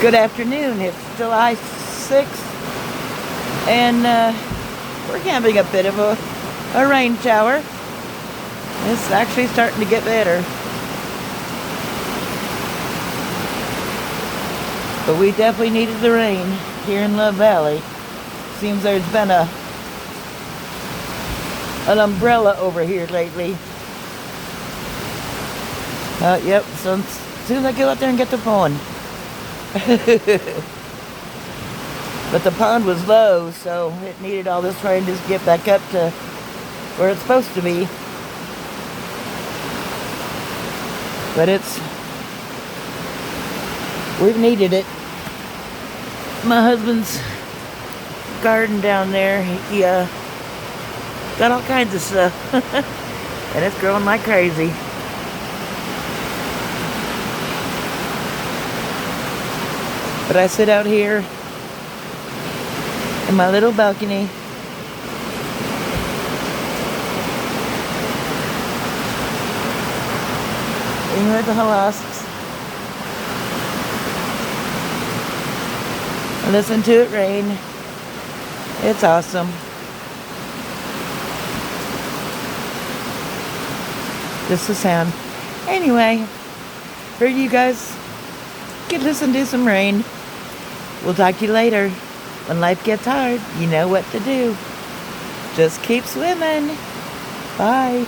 Good afternoon. It's July 6th, and we're having a bit of a rain shower. It's actually starting to get better. But we definitely needed the rain here in Love Valley. Seems there's been an umbrella over here lately. Yep, so as soon as I go out there and get the pond. But the pond was low, so it needed all this rain to get back up to where it's supposed to be. But we've needed it. My husband's garden down there, he got all kinds of stuff. And it's growing like crazy. But I sit out here in my little balcony in with the hosps. I listen to it rain. It's awesome. Just the sound. Anyway, for you guys, get listen to some rain. We'll talk to you later. When life gets hard, you know what to do. Just keep swimming. Bye.